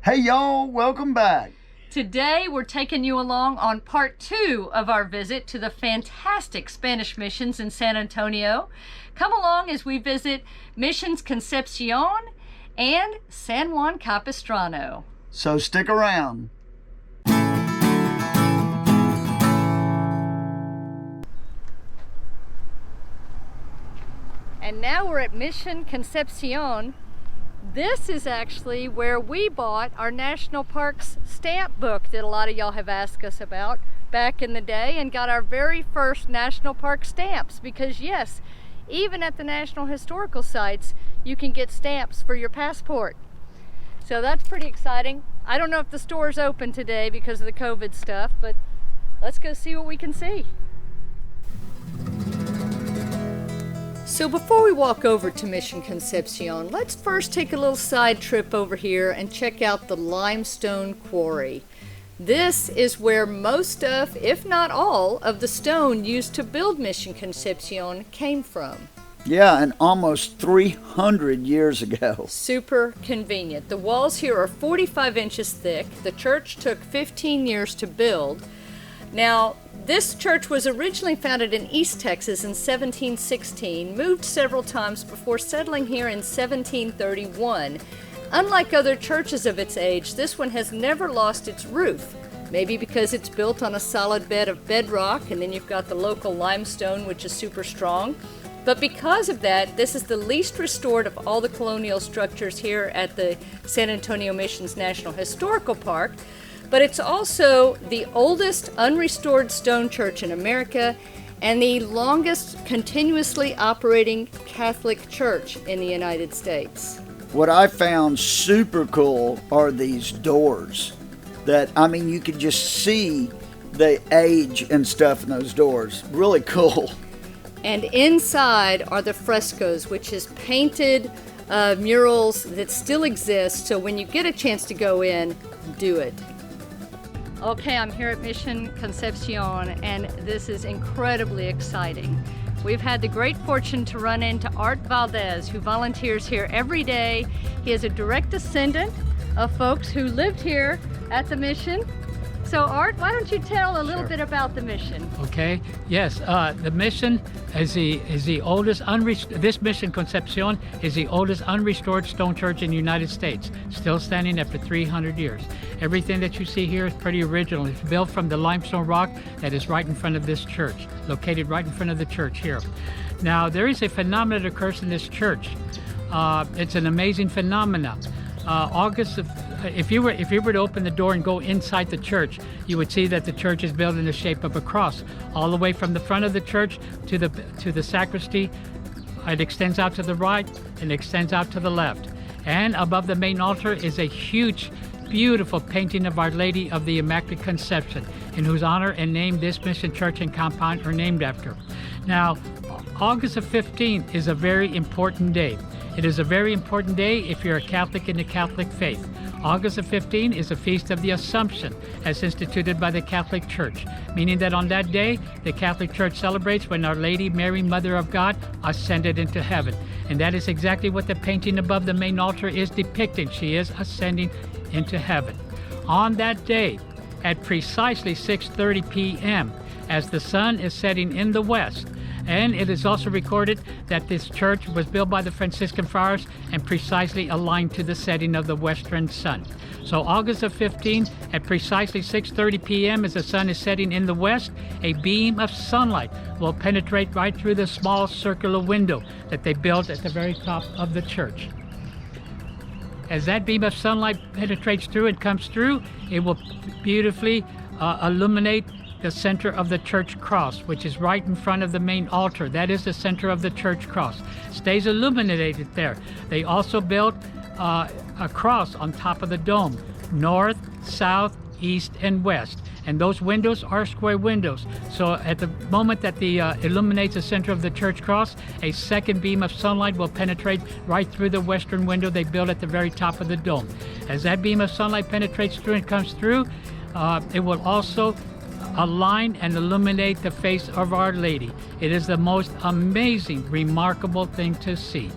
Hey y'all, welcome back. Today we're taking you along on part 2 of our visit to the fantastic Spanish missions in San Antonio. Come along as we visit Missions Concepcion and San Juan Capistrano. So stick around. And now we're at Mission Concepcion. This is actually where we bought our National Parks stamp book that a lot of y'all have asked us about back in the day, and got our very first National Park stamps, because yes, even at the National Historical Sites, you can get stamps for your passport. So that's pretty exciting. I don't know if the store's open today because of the COVID stuff, but let's go see what we can see. So before we walk over to Mission Concepcion, let's first take a little side trip over here and check out the limestone quarry. This is where most of, if not all, of the stone used to build Mission Concepcion came from. Yeah, and almost 300 years ago. Super convenient. The walls here are 45 inches thick. The church took 15 years to build. Now, this church was originally founded in East Texas in 1716, moved several times before settling here in 1731. Unlike other churches of its age, this one has never lost its roof. Maybe because it's built on a solid bed of bedrock, and then you've got the local limestone, which is super strong. But because of that, this is the least restored of all the colonial structures here at the San Antonio Missions National Historical Park. But it's also the oldest unrestored stone church in America and the longest continuously operating Catholic church in the United States. What I found super cool are these doors that, you could just see the age and stuff in those doors. Really cool. And inside are the frescoes, which is painted murals that still exist. So when you get a chance to go in, do it. Okay, I'm here at Mission Concepcion, and this is incredibly exciting. We've had the great fortune to run into Art Valdez, who volunteers here every day. He is a direct descendant of folks who lived here at the mission. So Art, why don't you tell a little bit about the mission? Okay, yes, the mission is the oldest, this Mission Concepcion is the oldest unrestored stone church in the United States, still standing after 300 years. Everything that you see here is pretty original. It's built from the limestone rock that is right in front of this church, located right in front of the church here. Now, there is a phenomenon that occurs in this church. It's an amazing phenomenon. If you were to open the door and go inside the church, you would see that the church is built in the shape of a cross, all the way from the front of the church to the sacristy. It extends out to the right and extends out to the left. And above the main altar is a huge, beautiful painting of Our Lady of the Immaculate Conception, in whose honor and name this mission church and compound are named after. Now, August the 15th is a very important day. It is a very important day if you're a Catholic in the Catholic faith. August the 15th is a feast of the Assumption, as instituted by the Catholic Church, meaning that on that day, the Catholic Church celebrates when Our Lady, Mary, Mother of God, ascended into heaven. And that is exactly what the painting above the main altar is depicting. She is ascending into heaven. On that day, at precisely 6:30 p.m., as the sun is setting in the west, and it is also recorded that this church was built by the Franciscan friars and precisely aligned to the setting of the western sun. So August the 15th at precisely 6:30 p.m. as the sun is setting in the west, a beam of sunlight will penetrate right through the small circular window that they built at the very top of the church. As that beam of sunlight penetrates through and comes through, it will beautifully illuminate the center of the church cross, which is right in front of the main altar. That is the center of the church cross. Stays illuminated there. They also built a cross on top of the dome, north, south, east, and west. And those windows are square windows. So at the moment that the illuminates the center of the church cross, a second beam of sunlight will penetrate right through the western window they built at the very top of the dome. As that beam of sunlight penetrates through and comes through, it will also align and illuminate the face of Our Lady. It is the most amazing, remarkable thing to see.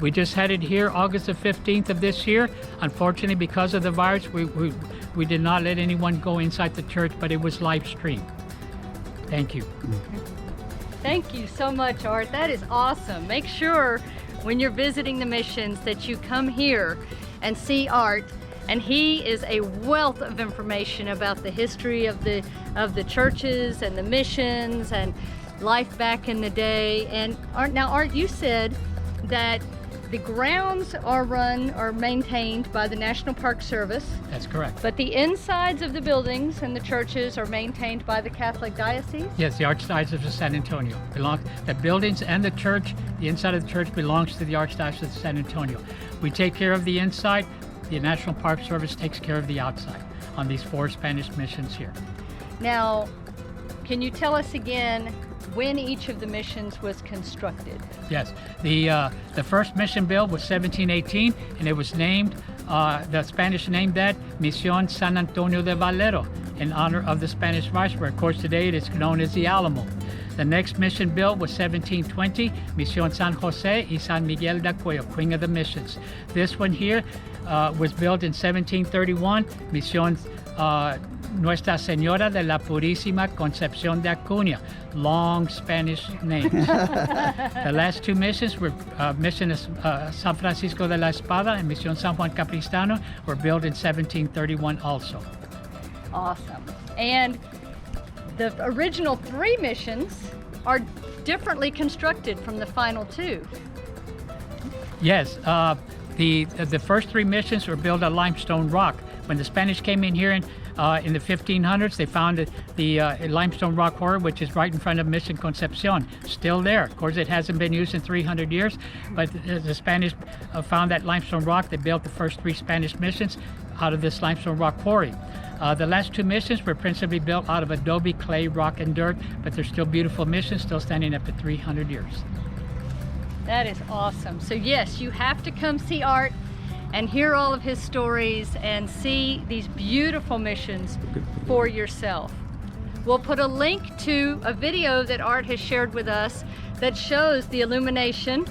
We just had it here August the 15th of this year. Unfortunately, because of the virus, we did not let anyone go inside the church, but it was live streamed. Thank you. Thank you so much, Art. That is awesome. Make sure when you're visiting the missions that you come here and see Art. And he is a wealth of information about the history of the churches and the missions and life back in the day. And Art, you said that the grounds are maintained by the National Park Service. That's correct. But the insides of the buildings and the churches are maintained by the Catholic Diocese? Yes, the Archdiocese of San Antonio. The buildings and the church, the inside of the church belongs to the Archdiocese of San Antonio. We take care of the inside. The National Park Service takes care of the outside on these 4 Spanish missions here. Now, can you tell us again when each of the missions was constructed? Yes, the first mission built was 1718, and it was named, the Spanish named that Mission San Antonio de Valero in honor of the Spanish viceroy. Of course, today it is known as the Alamo. The next mission built was 1720, Mission San Jose y San Miguel de Acuña, Queen of the Missions. This one here was built in 1731, Mission Nuestra Señora de la Purísima Concepción de Acuña, long Spanish names. The last 2 missions were Mission San Francisco de la Espada and Mission San Juan Capistrano were built in 1731 also. Awesome. And the original 3 missions are differently constructed from the final 2. Yes, the first 3 missions were built on limestone rock. When the Spanish came in here in the 1500s, they found the limestone rock quarry, which is right in front of Mission Concepcion, still there. Of course, it hasn't been used in 300 years, but the Spanish found that limestone rock. They built the first 3 Spanish missions out of this limestone rock quarry. The last 2 missions were principally built out of adobe, clay, rock, and dirt, but they're still beautiful missions, still standing after 300 years. That is awesome. So yes, you have to come see Art and hear all of his stories and see these beautiful missions for yourself. We'll put a link to a video that Art has shared with us that shows the illumination.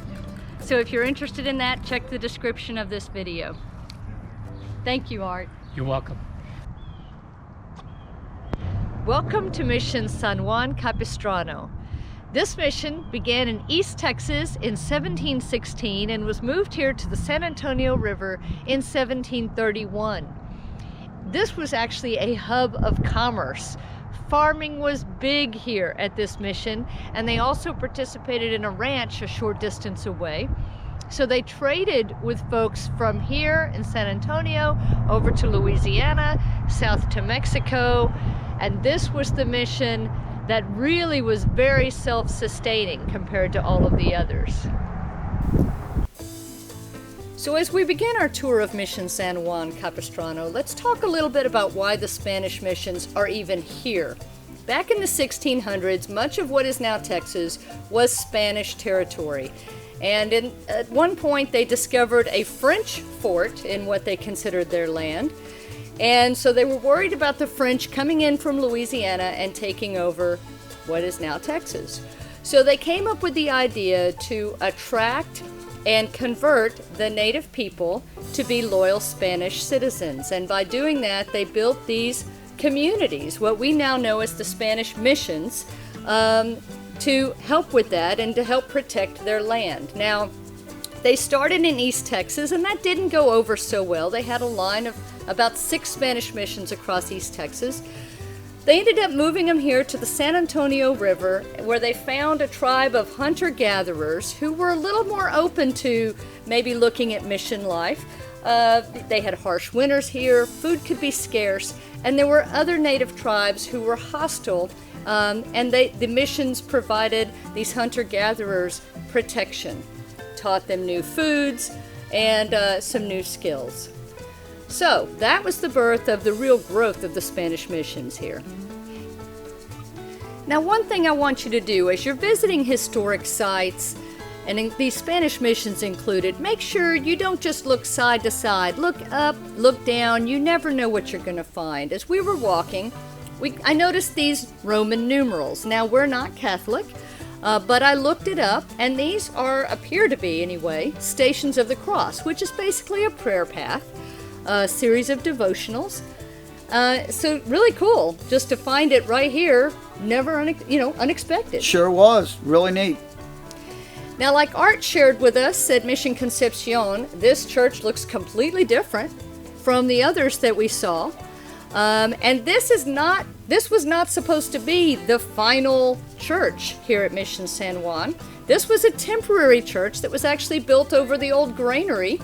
So if you're interested in that, check the description of this video. Thank you, Art. You're welcome. Welcome to Mission San Juan Capistrano. This mission began in East Texas in 1716 and was moved here to the San Antonio River in 1731. This was actually a hub of commerce. Farming was big here at this mission, and they also participated in a ranch a short distance away. So they traded with folks from here in San Antonio over to Louisiana, south to Mexico, and this was the mission that really was very self-sustaining compared to all of the others. So as we begin our tour of Mission San Juan Capistrano, let's talk a little bit about why the Spanish missions are even here. Back in the 1600s, much of what is now Texas was Spanish territory. And at one point they discovered a French fort in what they considered their land. And so they were worried about the French coming in from Louisiana and taking over what is now Texas. So they came up with the idea to attract and convert the native people to be loyal Spanish citizens. And by doing that, they built these communities, what we now know as the Spanish missions, to help with that and to help protect their land. Now, they started in East Texas, and that didn't go over so well. They had a line of about 6 Spanish missions across East Texas. They ended up moving them here to the San Antonio River, where they found a tribe of hunter-gatherers who were a little more open to maybe looking at mission life. They had harsh winters here, food could be scarce, and there were other native tribes who were hostile, and the missions provided these hunter-gatherers protection, taught them new foods and some new skills. So that was the birth of the real growth of the Spanish missions here. Now, one thing I want you to do as you're visiting historic sites, and these Spanish missions included, make sure you don't just look side to side. Look up, look down. You never know what you're going to find. As we were walking, I noticed these Roman numerals. Now, we're not Catholic, But I looked it up, and these appear to be anyway, Stations of the Cross, which is basically a prayer path, a series of devotionals. So really cool, just to find it right here, never unexpected. Sure was, really neat. Now, like Art shared with us at Mission Concepcion, this church looks completely different from the others that we saw. And this was not supposed to be the final church here at Mission San Juan. This was a temporary church that was actually built over the old granary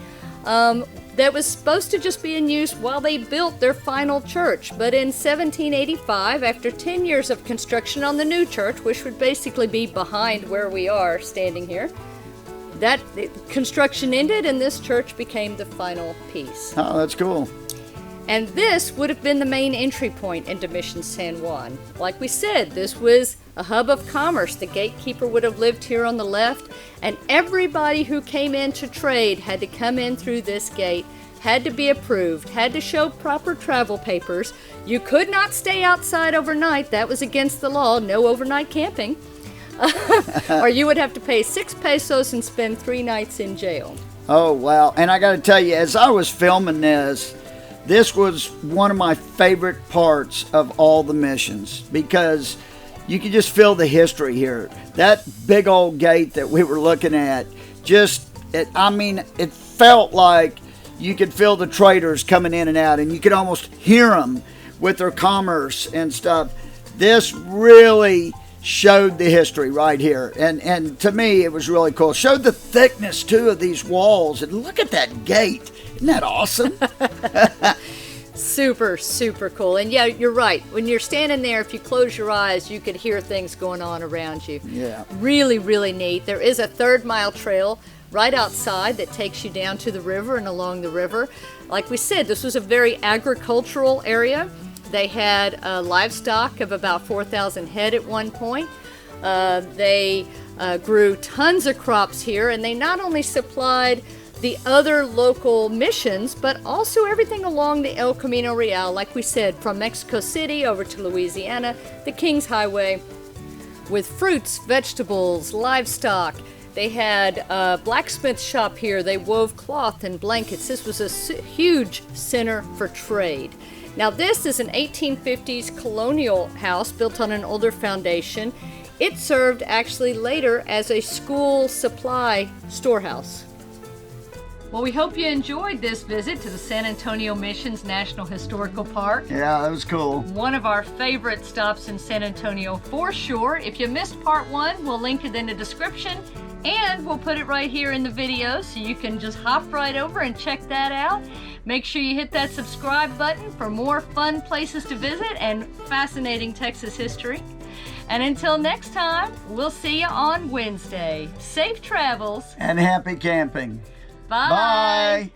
that was supposed to just be in use while they built their final church. But in 1785, after 10 years of construction on the new church, which would basically be behind where we are standing here, that construction ended and this church became the final piece. Oh, that's cool. And this would have been the main entry point into Mission San Juan. Like we said, this was a hub of commerce. The gatekeeper would have lived here on the left, and everybody who came in to trade had to come in through this gate, had to be approved, had to show proper travel papers. You could not stay outside overnight. That was against the law. No overnight camping. Or you would have to pay 6 pesos and spend 3 nights in jail. Oh, wow. And I got to tell you, as I was filming this was one of my favorite parts of all the missions, because you could just feel the history here. That big old gate that we were looking at, it felt like you could feel the traders coming in and out, and you could almost hear them with their commerce and stuff. This really showed the history right here, and to me it was really cool. Showed the thickness too of these walls, and look at that gate. Isn't that awesome? Super, super cool. And yeah, you're right. When you're standing there, if you close your eyes, you could hear things going on around you. Yeah. Really, really neat. There is a 3rd-mile trail right outside that takes you down to the river and along the river. Like we said, this was a very agricultural area. They had livestock of about 4,000 head at one point. They grew tons of crops here, and they not only supplied the other local missions, but also everything along the El Camino Real, like we said, from Mexico City over to Louisiana, the King's Highway, with fruits, vegetables, livestock. They had a blacksmith shop here. They wove cloth and blankets. This was a huge center for trade. Now, this is an 1850s colonial house built on an older foundation. It served actually later as a school supply storehouse. Well, we hope you enjoyed this visit to the San Antonio Missions National Historical Park. Yeah, that was cool. One of our favorite stops in San Antonio for sure. If you missed part 1, we'll link it in the description, and we'll put it right here in the video so you can just hop right over and check that out. Make sure you hit that subscribe button for more fun places to visit and fascinating Texas history. And until next time, we'll see you on Wednesday. Safe travels. And happy camping. Bye. Bye.